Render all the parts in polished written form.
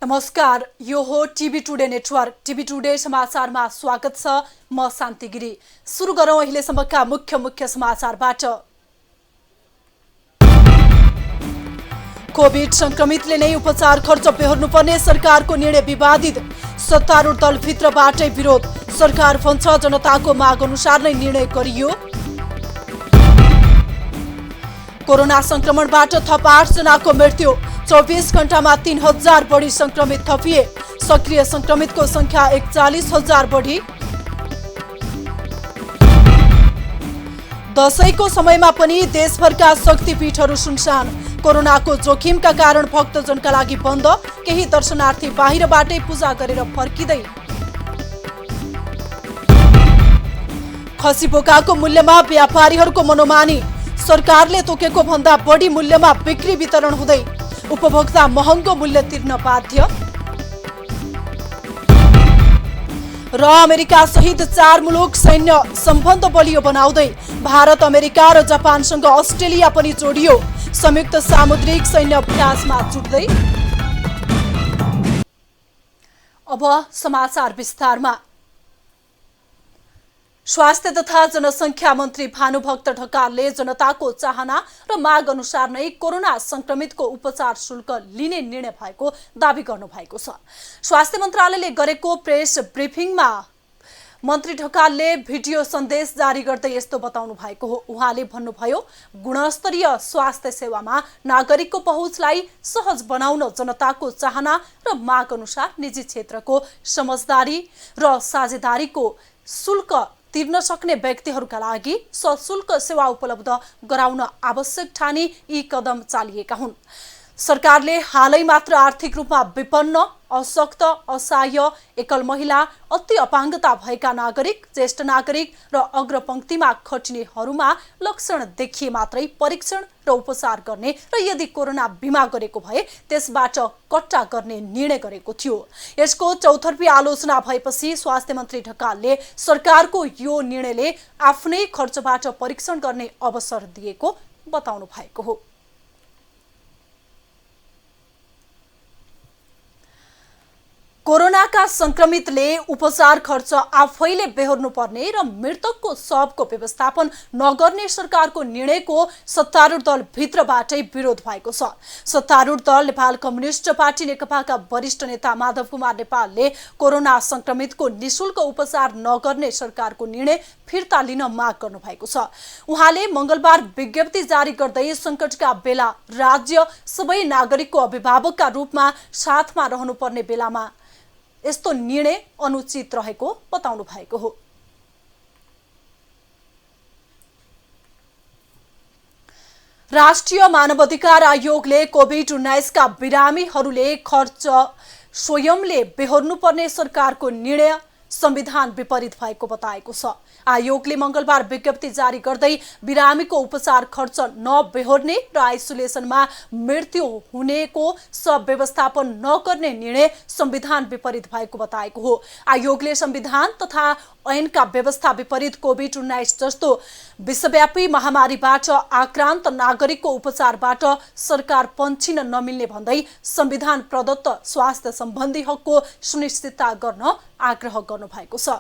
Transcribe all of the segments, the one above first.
नमस्कार, यो हो TV today network. TV today समाचारमा स्वागत छ। म शान्ति गिरी। सुरु गरौँ अहिलेसम्मका मुख्य समाचारबाट। कोभिड संक्रमितले नै उपचार खर्च बेहोर्नुपर्ने सरकारको निर्णय विवादित। सत्तारूढ दलभित्रबाटै विरोध। सरकार भन्छ जनताको माग अनुसार नै निर्णय गरियो। कोरोना संक्रमणबाट थप 8 जनाको मृत्यु। 24 घण्टामा 3000 बढी संक्रमित थपिए। सक्रिय संक्रमितको संख्या 41,000 बढी। दशैंको समयमा पनि देशभरका शक्तिपीठहरू सुनसान। कोरोनाको जोखिमका कारण भक्तजनका लागि बन्द। केही दर्शनार्थी बाहिरबाटै पूजा गरेर फर्किँदै। खसी बोकाको मूल्यमा व्यापारीहरूको मनोमानी। सरकारले तोकेको भन्दा बढी मूल्यमा बिक्री वितरण हुँदै। उपभोक्ता महँगो मूल्य तिर्न बाध्य। र अमेरिका सहित 4 मुलुक सैन्य सम्बन्ध बलियो बनाउँदै। भारत, अमेरिका र जापानसँग अस्ट्रेलिया पनि जोडियो। संयुक्त सामुद्रिक सैन्य अभ्यासमा जुट्दै। अब समाचार विस्तारमा। स्वास्थ्य तथा जनसङ्ख्या मन्त्री भानुभक्त ढकालले जनताको चाहना र माग अनुसार नै कोरोना संक्रमितको उपचार शुल्क लिने निर्णय भएको दावी गर्नुभएको छ। स्वास्थ्य मन्त्रालयले गरेको प्रेस ब्रिफिङमा मन्त्री ढकालले भिडियो सन्देश जारी गर्दै यस्तो बताउनु भएको हो। उहाँले भन्नुभयो, गुणस्तरीय स्वास्थ्य सेवामा नागरिकको पहुँचलाई सहज बनाउन जनताको चाहना र माग अनुसार निजी क्षेत्रको समझदारी र साझेदारीको शुल्क तिर्न सक्ने व्यक्तिहरूका लागि सशुल्क सेवा उपलब्ध गराउन आवश्यक ठानी यी कदम चालिएका हुन्। सरकारले हालै मात्र आर्थिक रूपमा विपन्न, अशक्त, असहाय, एकल महिला, अति अपाङ्गता भएका नागरिक, ज्येष्ठ नागरिक र अग्रपङ्क्तिमा खटिनेहरूमा लक्षण देखिए मात्रै परीक्षण र उपचार गर्ने र यदि कोरोना बिमा गरेको भए त्यसबाट कट्टा गर्ने निर्णय गरेको थियो। यसको चौतर्फी आलोचना भएपछि स्वास्थ्य मन्त्री ढकालले सरकारको यो निर्णयले आफ्नै खर्चबाट परीक्षण गर्ने अवसर दिएको बताउनु भएको हो। कोरोनाका संक्रमितले उपचार खर्च आफैले बेहोर्नुपर्ने र मृतकको शवको व्यवस्थापन नगर्ने सरकारको निर्णयको सत्तारूढ दल भित्रबाटै विरोध भएको छ। सत्तारूढ दल नेपाल कम्युनिस्ट पार्टी नेकपाका वरिष्ठ नेता माधव कुमार नेपालले कोरोना संक्रमितको निशुल्क उपचार नगर्ने सरकारको निर्णय फिर्ता लिन माग गर्नुभएको छ। उहाँले मंगलबार विज्ञप्ति जारी गर्दै संकटका बेला राज्य सबै नागरिकको अभिभावकका रूपमा साथमा रहनुपर्ने बेलामा यस्तो निर्णय अनुचित रहेको बताउनु भएको हो। राष्ट्रिय मानवाधिकार आयोगले कोभिड-19 का बिरामीहरूले खर्च स्वयंले बेहोर्नुपर्ने सरकारको निर्णय संविधान विपरीत भएको बताएको छ। आयोगले मंगलबार विज्ञप्ति जारी गर्दै बिरामीको उपचार खर्च नबेहोर्ने र आइसोलेसनमा मृत्यु हुनेको सब व्यवस्थापन नगर्ने निर्णय संविधान विपरीत भएको बताएको हो। आयोगले संविधान तथा ऐनका व्यवस्था विपरीत कोभिड-19 जस्तो विश्वव्यापी महामारीबाट आक्रान्त नागरिकको उपचारबाट सरकार पन्छिन नमिल्ने भन्दै संविधान प्रदत्त स्वास्थ्य सम्बन्धी हकको सुनिश्चितता गर्न आग्रह गर्नु भएको छ।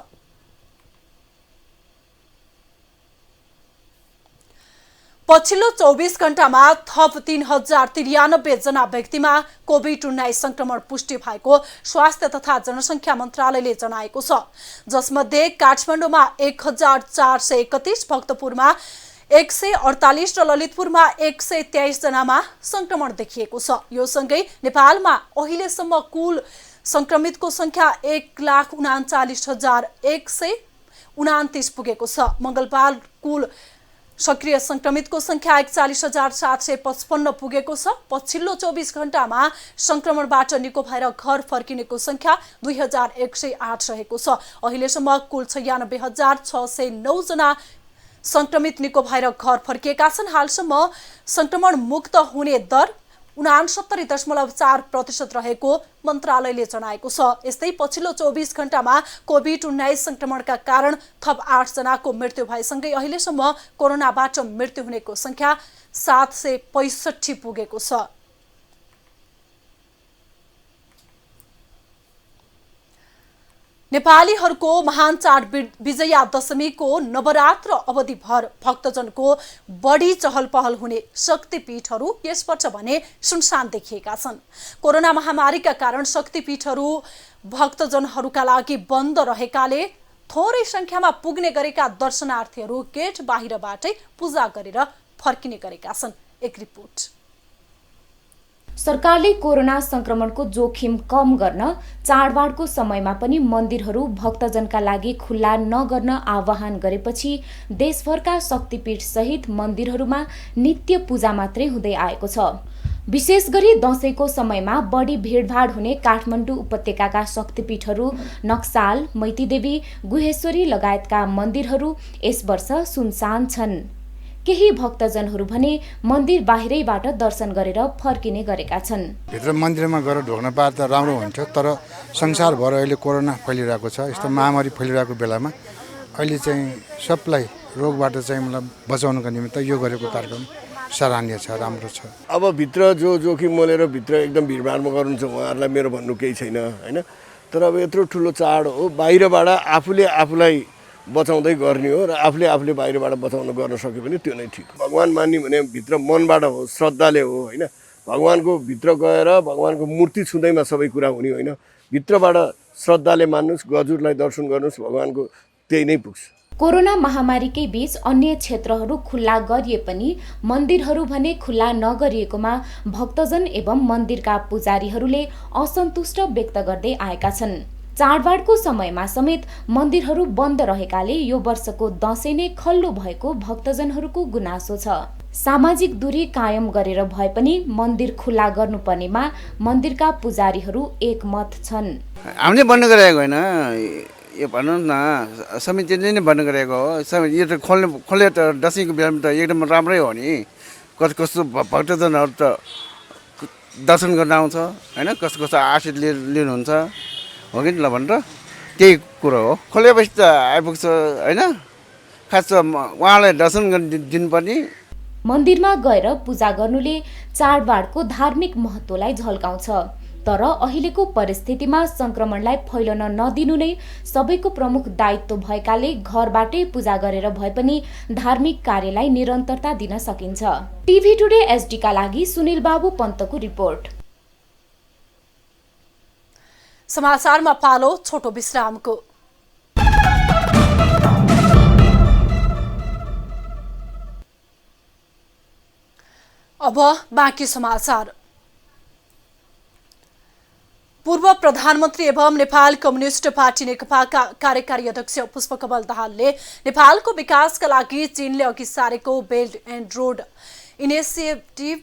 पछिल्लो 24 घण्टामा थप 3093 जना व्यक्तिमा कोभिड-19 संक्रमण पुष्टि भएको स्वास्थ्य तथा जनसङ्ख्या मन्त्रालयले जनाएको छ। जसमध्ये काठमाडौँमा 1431, भक्तपुरमा 148 र ललितपुरमा 123 जनामा संक्रमण देखिएको छ। यो सँगै नेपालमा अहिलेसम्म कुल संक्रमितको संख्या 1,39,129 पुगेको छ। मंगलबार कुल सक्रिय संक्रमितको संख्या 41,755 पुगेको छ। पछिल्लो 24 घण्टामा संक्रमणबाट निको भएर घर फर्किनेको संख्या 2108 रहेको छ। अहिलेसम्म कुल 96,609 जना संक्रमित निको भएर घर फर्किएका छन्। हालसम्म संक्रमण मुक्त हुने दर 69.4% रहेको मन्त्रालयले जनाएको छ। यस्तै पछिल्लो 24 घण्टामा कोभिड-19 संक्रमणका कारण थप 8 जनाको मृत्यु भएसँगै अहिलेसम्म कोरोनाबाट मृत्यु हुनेको संख्या 765 पुगेको छ। नेपालीहरूको महान चाड विजया दशमीको नवरात्र अवधिभर भक्तजनको बढी चहल पहल हुने शक्तिपीठहरू यसपल्ट भने सुनसान देखिएका छन्। कोरोना महामारीका कारण शक्तिपीठहरू भक्तजनहरूका लागि बन्द रहेकाले थोरै संख्यामा पुग्ने गरेका दर्शनार्थीहरू गेट बाहिरबाटै पूजा गरेर फर्किने गरेका छन्। एक रिपोर्ट। सरकारले कोरोना संक्रमणको जोखिम कम गर्न चाडबाडको समयमा पनि मन्दिरहरू भक्तजनका लागि खुल्ला नगर्न आह्वान गरेपछि देशभरका शक्तिपीठ सहित मन्दिरहरूमा नित्य पूजा मात्रै हुँदै आएको छ। विशेष गरी दशैंको समयमा बढी भिडभाड हुने काठमाडौँ उपत्यकाका शक्तिपीठहरू नक्साल, मैतीदेवी, गुहेश्वरी लगायतका मन्दिरहरू यस वर्ष सुनसान छन्। केही भक्तजनहरू भने मन्दिर बाहिरैबाट दर्शन गरेर फर्किने गरेका छन्। भित्र मन्दिरमा गएर ढोक्न पाए त राम्रो हुन्थ्यो, तर संसारभर अहिले कोरोना फैलिरहेको छ। यस्तो महामारी फैलिरहेको बेलामा अहिले चाहिँ सबलाई रोगबाट चाहिँ मतलब बचाउनको निमित्त यो गरेको कार्यक्रम सराहनीय छ, राम्रो छ। अब भित्र जो जोखिम मोलेर भित्र एकदम भिडभाडमा गर्नुहुन्छ उहाँहरूलाई मेरो भन्नु केही छैन हैन, तर अब यत्रो ठुलो चाड हो, बाहिरबाट आफूले आफूलाई बचाउँदै गर्ने हो र आफूले बाहिरबाट बचाउन गर्न सक्यो भने त्यो नै ठिक। भगवान मान्ने भने भित्र मनबाट हो, श्रद्धाले हो हैन। भगवानको भित्र गएर भगवानको मूर्ति छुँदैमा सबै कुरा हुने होइन। भित्रबाट श्रद्धाले मान्नुस्, गजुरलाई दर्शन गर्नुस्, भगवानको त्यही नै पुग्छ। कोरोना महामारीकै बीच अन्य क्षेत्रहरू खुल्ला गरिए पनि मन्दिरहरू भने खुल्ला नगरिएकोमा भक्तजन एवं मन्दिरका पुजारीहरूले असन्तुष्ट व्यक्त गर्दै आएका छन्। चाडबाडको समयमा समेत मन्दिरहरू बन्द रहेकाले यो वर्षको दशैं नै खल्लो भएको भक्तजनहरूको गुनासो छ। सामाजिक दूरी कायम गरेर भए पनि मन्दिर खुल्ला गर्नुपर्नेमा मन्दिरका पुजारीहरू एकमत छन्। हामीले बन्द गरेको होइन, यो भन्नु न समितिले नै बन्द गरेको हो। यो त खोले त दशैंको बेलामा त एकदम राम्रै हो नि। कस्तो भक्तजनहरू त दर्शन गर्न आउँछ होइन, कस्तो आशीष लिनुहुन्छ हो कि ल भनेर त्यही कुरो हो। खोलेपछि त आइपुग्छ होइन, खास उहाँलाई दर्शन गर्न दिनुपर्ने। मन्दिरमा गएर पूजा गर्नुले चाडबाडको धार्मिक महत्त्वलाई झल्काउँछ, तर अहिलेको परिस्थितिमा संक्रमणलाई फैलन नदिनु नै सबैको प्रमुख दायित्व भएकाले घरबाटै पूजा गरेर भए पनि धार्मिक कार्यलाई निरन्तरता दिन सकिन्छ। टिभी टुडे एसडीका लागि सुनिल बाबु पन्तको रिपोर्ट। समाचारमा पालो छोटो विश्रामको। अब बाँकी समाचार। पूर्व प्रधानमन्त्री एवं नेपाल कम्युनिस्ट पार्टी नेकपाका कार्यकारी अध्यक्ष पुष्पकमल दाहालले नेपालको विकासका लागि चीनले अघि सारेको belt and road initiative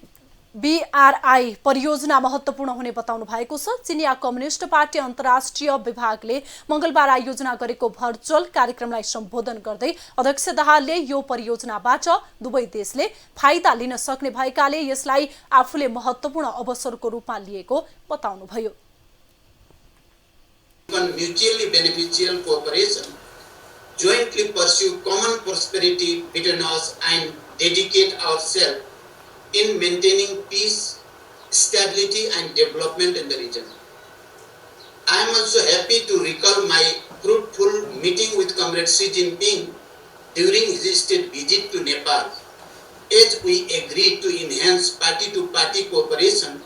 BRI परियोजना महत्त्वपूर्ण हुने बताउनु भएको छ। चिनिया कम्युनिस्ट पार्टी अन्तर्राष्ट्रिय विभागले मंगलबार आयोजना गरेको भर्चुअल कार्यक्रमलाई सम्बोधन गर्दै अध्यक्ष दाहालले यो परियोजनाबाट दुवै देशले फाइदा लिन सक्ने भएकाले यसलाई आफूले महत्त्वपूर्ण अवसरको रूपमा लिएको बताउनुभयो। Mutually beneficial cooperation, jointly pursue common prosperity between us and dedicate ourselves in maintaining peace, stability and development in the region. I am also happy to recall my fruitful meeting with Comrade Xi Jinping during his state visit to Nepal. As we agreed to enhance party-to-party cooperation,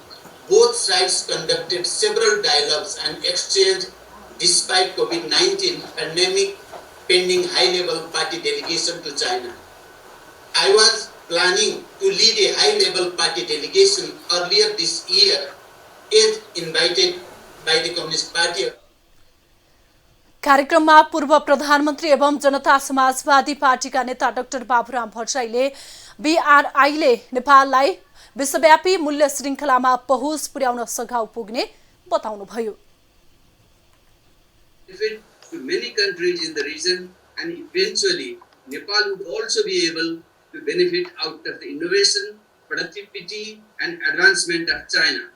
both sides conducted several dialogues and exchanges despite COVID-19 pandemic pending high-level party delegation to China. I was planning to lead a high-level party delegation earlier this year as invited by the Communist Party. कार्यक्रममा पूर्व प्रधानमन्त्री एवं जनता समाजवादी पार्टीका नेता doctor Baburam भट्टराईले BRI-ले नेपाललाई विश्वव्यापी मूल्य श्रृङ्खलामा पहुँच पुर्याउन सघाउ पुग्ने बताउनुभयो। To many countries in the region, and eventually Nepal would also be able to benefit out of the innovation, productivity and advancement of China.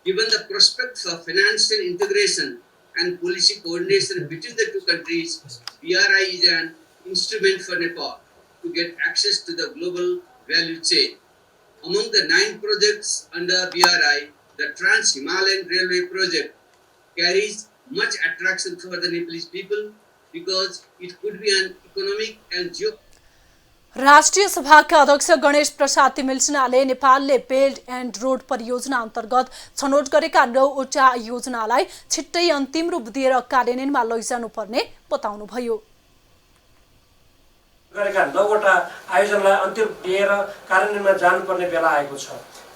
Given the prospects of financial integration and policy coordination between the two countries, BRI is an instrument for Nepal to get access to the global value chain. Among the 9 projects under BRI, the Trans-Himalayan Railway project carries much attraction for the Nepalese people because it could be an economic and राष्ट्रिय सभाका अध्यक्ष गणेश प्रसाद तिमिल सिन्हाले नेपालले belt and road परियोजना अन्तर्गत छनौट गरेका 9वटा योजनालाई छिट्टै अन्तिम रूप दिएर कार्यान्वयनमा लैजानुपर्ने बताउनुभयो। गरेका 9वटा आयोजनालाई अन्तिम दिएर कार्यान्वयनमा जानुपर्ने बेला आएको छ।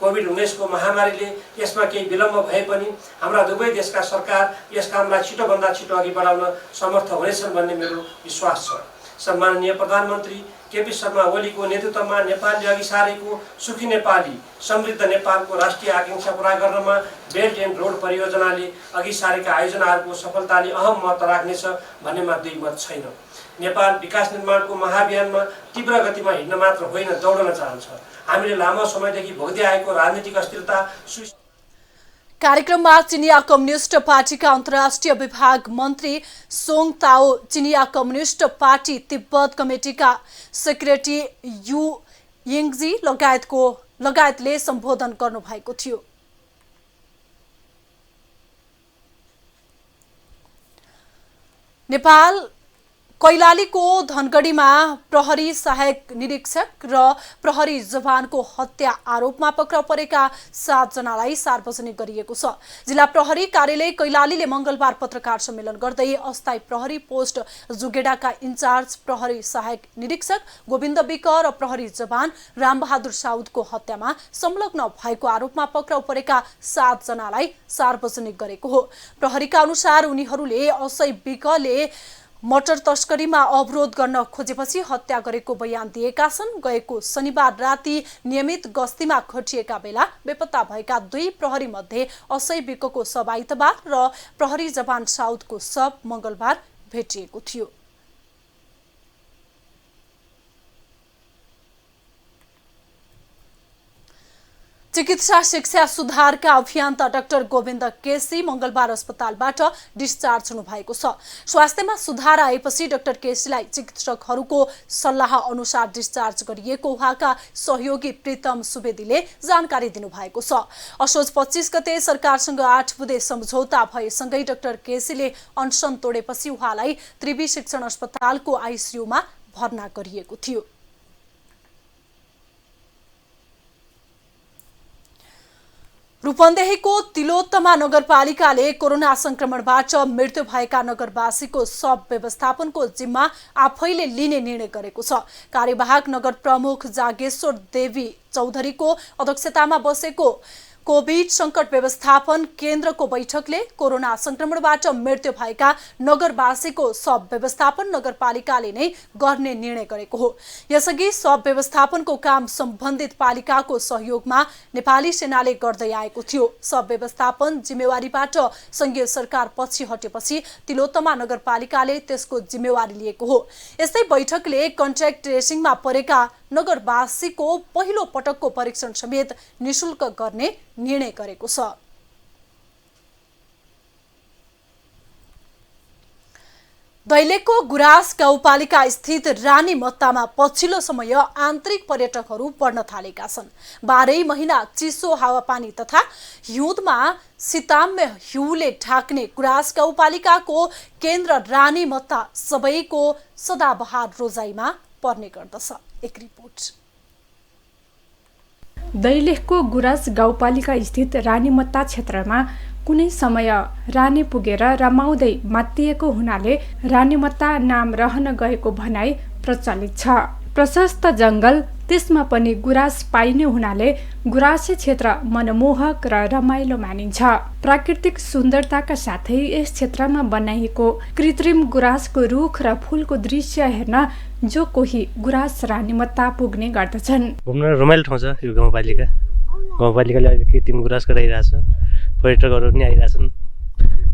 कोभिड-19 को महामारीले यसमा केही विलम्ब भए पनि हाम्रा दुवै देशका सरकार यस कामलाई छिटोभन्दा छिटो अघि बढाउन समर्थ हुनेछन् भन्ने मेरो विश्वास छ। सम्माननीय प्रधानमन्त्री केपी शर्मा ओलीको नेतृत्वमा नेपालले अघि सारेको सुखी नेपाली समृद्ध नेपालको राष्ट्रिय आकांक्षा पूरा गर्नमा बेल्ट एन्ड रोड परियोजनाले अघि सारेका आयोजनाहरूको सफलताले अहम महत्त्व राख्नेछ भन्नेमा दुई मत छैन। नेपाल विकास निर्माणको महाअभियानमा तीव्र गतिमा हिँड्न मात्र होइन दौडन चाहन्छ। हामीले लामो समयदेखि भोग्दै आएको राजनीतिक अस्थिरता कार्यक्रममा चिनिया कम्युनिस्ट पार्टीका अन्तर्राष्ट्रिय विभाग मन्त्री सोङ ताओ, चिनिया कम्युनिस्ट पार्टी तिब्बत कमिटीका सेक्रेटरी यु यिङजी लगायतले सम्बोधन गर्नुभएको थियो। नेपाल कैलालीको धनगढीमा प्रहरी सहायक निरीक्षक र प्रहरी जवानको हत्या आरोपमा पक्राउ परेका 7 जनालाई सार्वजनिक गरिएको छ। जिल्ला प्रहरी कार्यालय कैलालीले मंगलबार पत्रकार सम्मेलन गर्दै अस्थायी प्रहरी पोस्ट जुगेडाका इन्चार्ज प्रहरी सहायक निरीक्षक गोविन्द विक र प्रहरी जवान रामबहादुर साउदको हत्यामा संलग्न भएको आरोपमा पक्राउ परेका 7 जनालाई सार्वजनिक गरेको हो। प्रहरीका अनुसार उनीहरूले असै विकले मटर तस्करीमा अवरोध गर्न खोजेपछि हत्या गरेको बयान दिएका छन्। गएको शनिबार राति नियमित गस्तीमा खटिएका बेला बेपत्ता भएका 2 प्रहरी मध्ये असै विकको शव आइतबार र प्रहरी जवान साउदको शव मंगलबार भेटिएको थियो। चिकित्सा शिक्षा सुधारका अभियन्ता डाक्टर गोविन्द केसी मंगलबार अस्पतालबाट डिस्चार्ज हुनुभएको छ। स्वास्थ्यमा सुधार आएपछि डाक्टर केसीलाई चिकित्सकहरूको सल्लाह अनुसार डिस्चार्ज गरिएको उहाँका सहयोगी प्रीतम सुवेदीले जानकारी दिनुभएको छ। असोज 25 गते सरकारसँग 8 बुँदे सम्झौता भएसँगै डाक्टर केसीले अनसन तोडेपछि उहाँलाई त्रिवी शिक्षण अस्पतालको आइसियुमा भर्ना गरिएको थियो। रूपन्देहीको तिलोत्तमा नगरपालिकाले कोरोना संक्रमणबाट मृत्यु भएका नगरवासीको शव व्यवस्थापनको जिम्मा आफैले लिने निर्णय गरेको छ। कार्यवाहक नगर प्रमुख जागेश्वर देवी चौधरीको अध्यक्षतामा बसेको कोभिड संकट व्यवस्थापन केन्द्रको बैठकले कोरोना संक्रमणबाट मृत्यु भएका नगरवासीको शव व्यवस्थापन नगरपालिकाले नै गर्ने निर्णय गरेको हो। यसअघि शव व्यवस्थापनको काम सम्बन्धित पालिकाको सहयोगमा नेपाली सेनाले गर्दै आएको थियो। शव व्यवस्थापन जिम्मेवारीबाट संघीय सरकार पछि हटेपछि तिलोत्तमा नगरपालिकाले त्यसको जिम्मेवारी लिएको हो। यस्तै बैठकले कन्ट्याक्ट ट्रेसिङमा परेका नगरवासीको पहिलो पटकको परीक्षण समेत निशुल्क गर्ने निर्णय गरेको छ। दैलेखको गुराँस गाउँपालिका स्थित रानी मत्तामा पछिल्लो समय आन्तरिक पर्यटकहरू बढ्न थालेका छन्। 12 महिना चिसो हावापानी तथा हिउँदमा शीताम्य हिउँले ढाक्ने गुराँस गाउँपालिकाको केन्द्र रानी मत्ता सबैको सदाबहार रोजाइमा पर्ने गर्दछ। एक रिपोर्ट। दैलेखको गुराँस गाउँपालिका स्थित रानीमत्ता क्षेत्रमा कुनै समय रानी पुगेर रमाउँदै मातिएको हुनाले रानीमत्ता नाम रहन गएको भनाइ प्रचलित छ। प्रशस्त जंगल त्यसमा पनि गुराँस पाइने हुनाले गुराँसे क्षेत्र मनमोहक र रमाइलो मानिन्छ। प्राकृतिक सुन्दरताका साथै यस क्षेत्रमा बनाइएको कृत्रिम गुराँसको रुख र फूलको दृश्य हेर्न जो कोही गुराँस रानीमत्ता पुग्ने गर्दछन्। घुम्न रमाइलो ठाउँ छ यो गाउँपालिकाले अहिले कृत्रिम गुराँस गराइरहेछ। पर्यटकहरू पनि आइरहेछन्,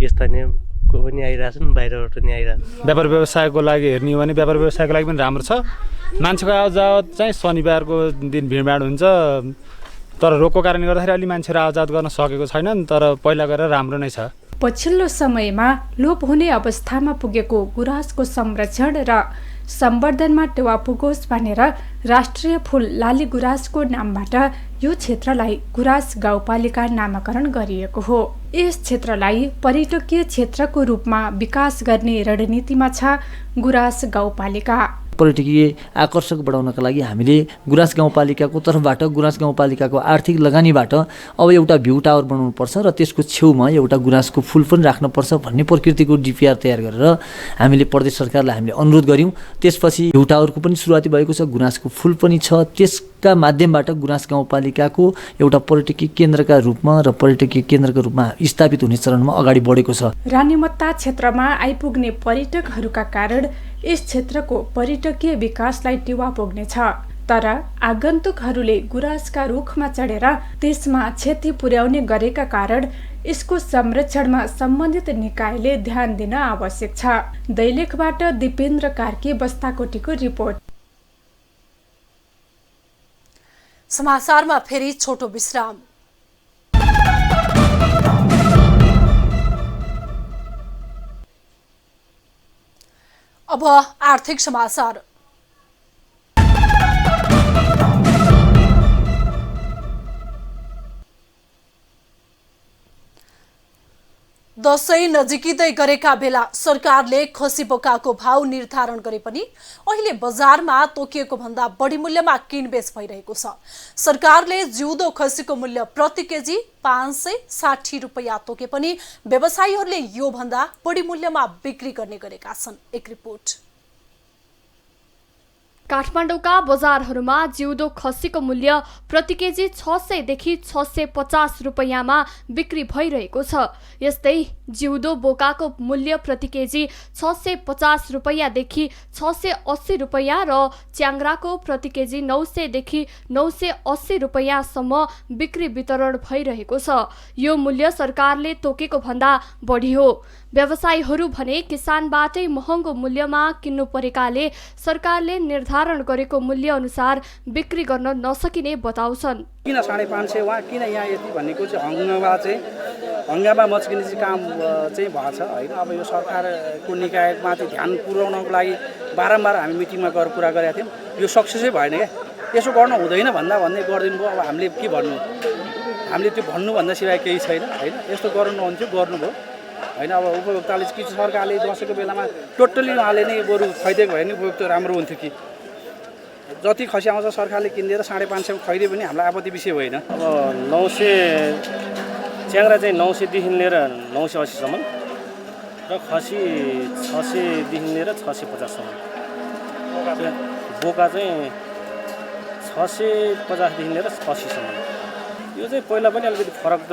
स्थानीयको पनि आइरहेछन्, बाहिरबाट पनि आइरहेछन्। व्यापार व्यवसायको लागि हेर्ने हो भने व्यापार व्यवसायको लागि पनि राम्रो छ। मान्छेको आवजावत चाहिँ शनिबारको दिन भिडभाड हुन्छ, तर रोगको कारणले गर्दाखेरि अलि मान्छेहरू आवजावत गर्न सकेको छैनन्, तर पहिला गएर राम्रो नै छ। पछिल्लो समयमा लोप हुने अवस्थामा पुगेको गुराँसको संरक्षण र सम्वर्धनमा टेवा पुगोस् भनेर राष्ट्रिय फूल लाली गुराँसको नामबाट यो क्षेत्रलाई गुराँस गाउँपालिका नामाकरण गरिएको हो। यस क्षेत्रलाई पर्यटकीय क्षेत्रको रूपमा विकास गर्ने रणनीतिमा छ गुराँस गाउँपालिका। पर्यटकीय आकर्षक बढाउनका लागि हामीले गुराँस गाउँपालिकाको तर्फबाट गुराँस गाउँपालिकाको आर्थिक लगानीबाट अब एउटा भ्यू टावर बनाउनुपर्छ र त्यसको छेउमा एउटा गुराँसको फुल पनि राख्नुपर्छ भन्ने प्रकृतिको डिपिआर तयार गरेर हामीले प्रदेश सरकारलाई हामीले अनुरोध गऱ्यौँ। त्यसपछि भ्यू टावरको पनि सुरुवाती भएको छ, गुराँसको फुल पनि छ। त्यसका माध्यमबाट गुराँस गाउँपालिकाको एउटा पर्यटकीय केन्द्रका रूपमा र पर्यटकीय केन्द्रका रूपमा स्थापित हुने चरणमा अगाडि बढेको छ। रानीमत्ता क्षेत्रमा आइपुग्ने पर्यटकहरूका कारण यस क्षेत्रको पर्यटकीय विकासलाई टेवा पुग्नेछ। तर आगन्तुकहरूले गुराँसका रुखमा चढेर त्यसमा क्षति पुर्याउने गरेका कारण यसको संरक्षणमा सम्बन्धित निकायले ध्यान दिन आवश्यक छ। दैलेखबाट दिपेन्द्र कार्की, बस्ताकोटीको रिपोर्ट। समाचारमा फेरि छोटो विश्राम। अब आर्थिक समाचार। दशैं नजिकिँदै गरेका बेला सरकारले खसी बोकाको भाव निर्धारण गरे पनि अहिले बजारमा तोकिएको भन्दा बढी मूल्यमा किनबेच भइरहेको छ। सरकारले जिउँदो खसीको मूल्य प्रति केजी 560 रुपैयाँ तोके पनि व्यवसायीहरूले यो भन्दा बढी मूल्यमा बिक्री गर्ने गरेका छन्। एक रिपोर्ट। काठमाडौँका बजारहरूमा जिउँदो खसीको मूल्य प्रति केजी 600 देखि 650 रुपैयाँमा बिक्री भइरहेको छ। यस्तै जिउँदो बोकाको मूल्य प्रति केजी 650 रुपैयाँदेखि 680 रुपैयाँ र च्याङ्ग्राको प्रति केजी 900 देखि 980 रुपैयाँसम्म बिक्री वितरण भइरहेको छ। यो मूल्य सरकारले तोकेको भन्दा बढी हो। व्यवसायीहरू भने किसानबाटै महँगो मूल्यमा किन्नु परेकाले सरकारले निर्धारण गरेको मूल्य अनुसार बिक्री गर्न नसकिने बताउँछन्। किन 550 वहाँ किन यहाँ यति भन्नेको चाहिँ हङ्गामा मच्किने चाहिँ काम चाहिँ भएको छ होइन। अब यो सरकारको निकायमाथि ध्यान पुर्याउनको लागि बारम्बार हामी मिटिङमा गएर कुरा गरेका थियौँ। यो सक्सेसै भएन क्या। यसो गर्नु हुँदैन भन्ने गरिदिनु भयो। अब हामीले के भन्नु, हामीले त्यो भन्नुभन्दा सिवाय केही छैन होइन। यस्तो गर्नु नहुन्थ्यो, गर्नुभयो होइन। अब उपभोक्ताले के सरकारले दसैँको बेलामा टोटल्ली उहाँले नै बरु खुवाइदिएको भए नि उपभोक्ता राम्रो हुन्थ्यो कि जति खसी आउँछ सरकारले किनिदिएर 550 खुवाइदियो पनि हामीलाई आपत्ति विषय होइन। अब 900 च्याङ्ग्रा चाहिँ 900 देखि लिएर 980 सम्म र खसी 600 देखि लिएर 650 सम्म। बोका चाहिँ 650 देखि लिएर 80 सम्म। यो चाहिँ पहिला पनि अलिकति फरक त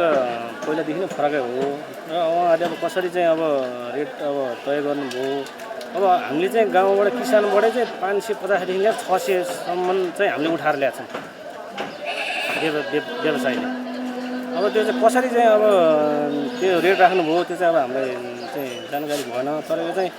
पहिलादेखि नै फरकै हो र उहाँहरूले अब कसरी चाहिँ अब रेट अब तय गर्नुभयो। अब हामीले चाहिँ गाउँबाट किसानबाटै चाहिँ 550 देखि लिएर 600 सम्म चाहिँ हामीले उठाएर ल्याएको छौँ व्यवसायले। अब त्यो चाहिँ कसरी चाहिँ अब त्यो रेट राख्नुभयो त्यो चाहिँ अब हामीलाई चाहिँ जानकारी भएन। तर यो चाहिँ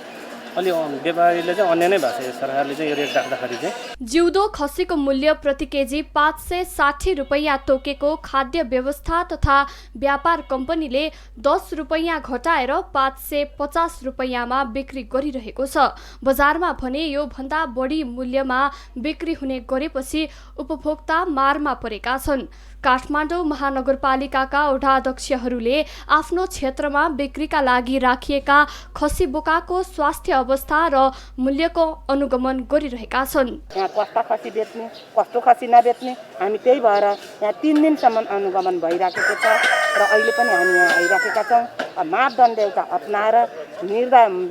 अलि व्यापारीले चाहिँ अन्य नै भएको छ। सरकारले चाहिँ यो रेट राख्दाखेरि चाहिँ जिउँदो खसीको मूल्य प्रति केजी 560 रुपैयाँ तोकेको खाद्य व्यवस्था तथा व्यापार कम्पनीले 10 रुपैयाँ घटाएर 550 रुपैयाँमा बिक्री गरिरहेको छ। बजारमा भने यो भन्दा बढी मूल्यमा बिक्री हुने गरेपछि उपभोक्ता मारमा परेका छन्। काठमाडौँ महानगरपालिकाका वडाध्यक्षहरूले आफ्नो क्षेत्रमा बिक्रीका लागि राखिएका खसी बोकाको स्वास्थ्य अवस्था र मूल्यको अनुगमन गरिरहेका छन्। यहाँ कस्ता खसी बेच्ने कस्तो खसी नबेच्ने हामी त्यही भएर यहाँ 3 दिनसम्म अनुगमन भइराखेको छ र अहिले पनि हामी यहाँ आइराखेका छौँ। मापदण्ड एउटा अपनाएर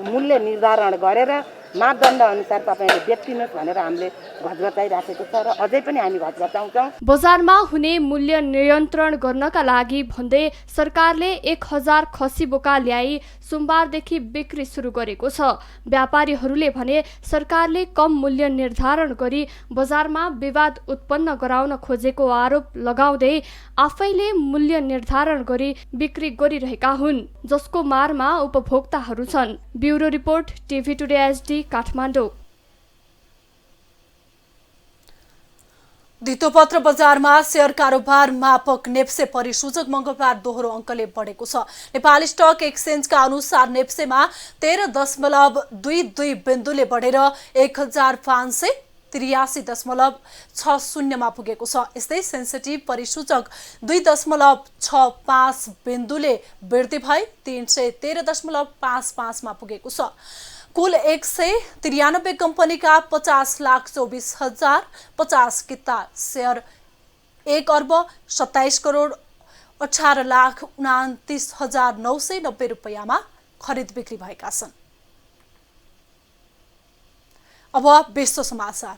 मूल्य निर्धारण गरेर मापदण्ड अनुसार तपाईले बेच्दिनुहोस् भनेर हामीले घचघचाइराखेको छ र अझै पनि हामी घचघचाउँछौँ। बजारमा हुने मूल्य नियन्त्रण गर्नका लागि भन्दै सरकारले 1000 खसी बोका ल्याई सोमबारदेखि बिक्री सुरु गरेको छ। व्यापारीहरूले भने सरकारले कम मूल्य निर्धारण गरी बजारमा विवाद उत्पन्न गराउन खोजेको आरोप लगाउँदै आफैले मूल्य निर्धारण गरी बिक्री गरिरहेका हुन्, जसको मारमा उपभोक्ताहरू छन्। Bureau report, TV today HD, Kathmandu. धितोपत्र बजारमा शेयर कारोबार मापक नेप्से परिसूचक मंगलबार दोहोरो अङ्कले बढेको छ। नेपाल स्टक एक्सचेन्जका अनुसार नेप्सेमा 13.22 बिन्दुले बढेर 1583.60 मा पुगेको छ। यस्तै सेन्सिटिभ परिसूचक 2.65 बिन्दुले वृद्धि भई 313.55 मा पुगेको छ। कुल 193 कंपनीका 50,24,050 किता शेयर 1,27,18,29,990 रुपैयाँमा खरिद बिक्री भएका छन्। अब विश्व समाचार।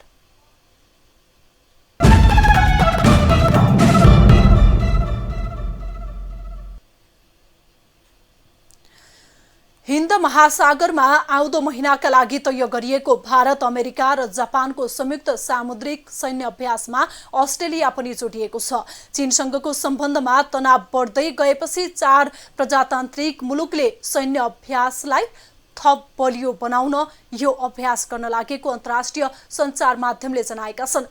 हिन्द महासागरमा आउँदो महिनाका लागि तय गरिएको भारत, अमेरिका र जापानको संयुक्त सामुद्रिक सैन्य अभ्यासमा अस्ट्रेलिया पनि जोडिएको छ। चीनसँगको सम्बन्धमा तनाव बढ्दै गएपछि 4 प्रजातान्त्रिक मुलुकले सैन्य अभ्यासलाई थप बलियो बनाउन यो अभ्यास गर्न लागेको अन्तर्राष्ट्रिय सञ्चार माध्यमले जनाएका छन्।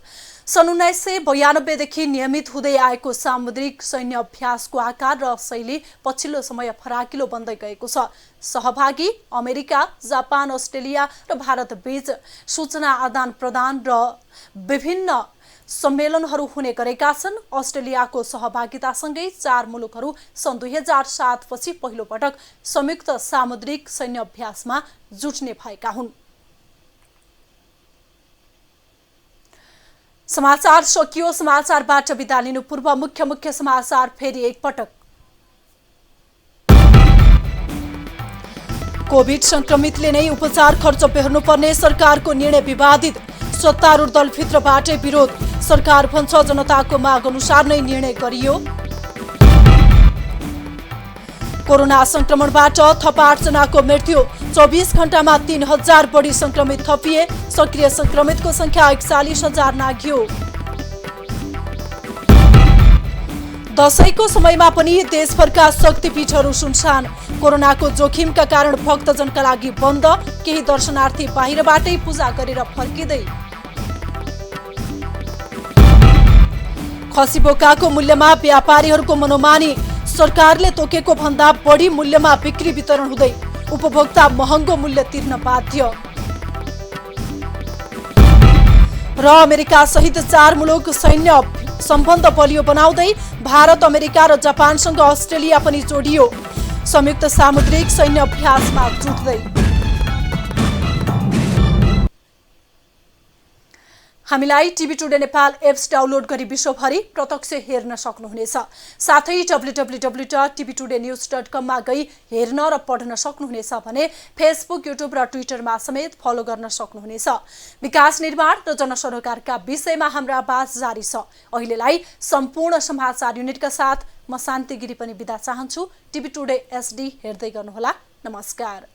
सन् 1992 देखि नियमित हुँदै आएको सामुद्रिक सैन्य अभ्यासको आकार र शैली पछिल्लो समय फराकिलो बन्दै गएको छ। सहभागी अमेरिका, जापान, अस्ट्रेलिया र भारत बीच सूचना आदान प्रदान र विभिन्न सम्मेलनहरू हुने गरेका छन्। अस्ट्रेलियाको सहभागितासँगै 4 मुलुकहरू सन् 2007 पछि पहिलो पटक संयुक्त सामुद्रिक सैन्य अभ्यासमा जुट्ने भएका हुन्। समाचार सकियो। समाचारबाट बिदा लिनु पूर्व मुख्य समाचार फेरि एकपटक। कोभिड संक्रमितले नै उपचार खर्च बेहोर्नुपर्ने सरकारको निर्णय विवादित। सत्तारूढ दलभित्रबाटै विरोध। सरकार भन्छ जनताको माग अनुसार नै निर्णय गरियो। कोरोना संक्रमणबाट थप 8 जनाको मृत्यु। 24 घण्टामा 3000 बढी संक्रमित थपिए। सक्रिय संक्रमितको संख्या 41,000 नाघ्यो। दशैंको समयमा पनि देशभरका शक्तिपीठहरू सुनसान। कोरोनाको जोखिमका कारण भक्तजनका लागि बन्द। केही दर्शनार्थी बाहिरबाटै पूजा गरेर फर्किँदै। खसी बोकाको मूल्यमा व्यापारीहरूको मनोमानी। सरकारले तोकेको भन्दा बढी मूल्यमा बिक्री वितरण हुँदै उपभोक्ता महँगो मूल्य तिर्न बाध्य। र अमेरिका सहित 4 मुलुक सैन्य सम्बन्ध बलियो बनाउँदै भारत, अमेरिका र जापानसँग अस्ट्रेलिया पनि जोडियो। संयुक्त सामुद्रिक सैन्य अभ्यासमा जुट्दै। हामीलाई TV today Nepal apps download गरी विश्वभरि प्रत्यक्ष हेर्न सक्नुहुनेछ। साथै www.tvtoday.news.com मा गई हेर्न र पढ्न सक्नुहुनेछ भने फेसबुक, युट्युब र ट्विटरमा समेत फलो गर्न सक्नुहुनेछ। विकास निर्माण र जनसरोकारका विषयमा हाम्रो आवाज जारी छ। अहिलेलाई सम्पूर्ण समाचार युनिटका साथ म शान्ति गिरी पनि बिदा चाहन्छु। टिभी टुडे SD हेर्दै गर्नुहोला। नमस्कार।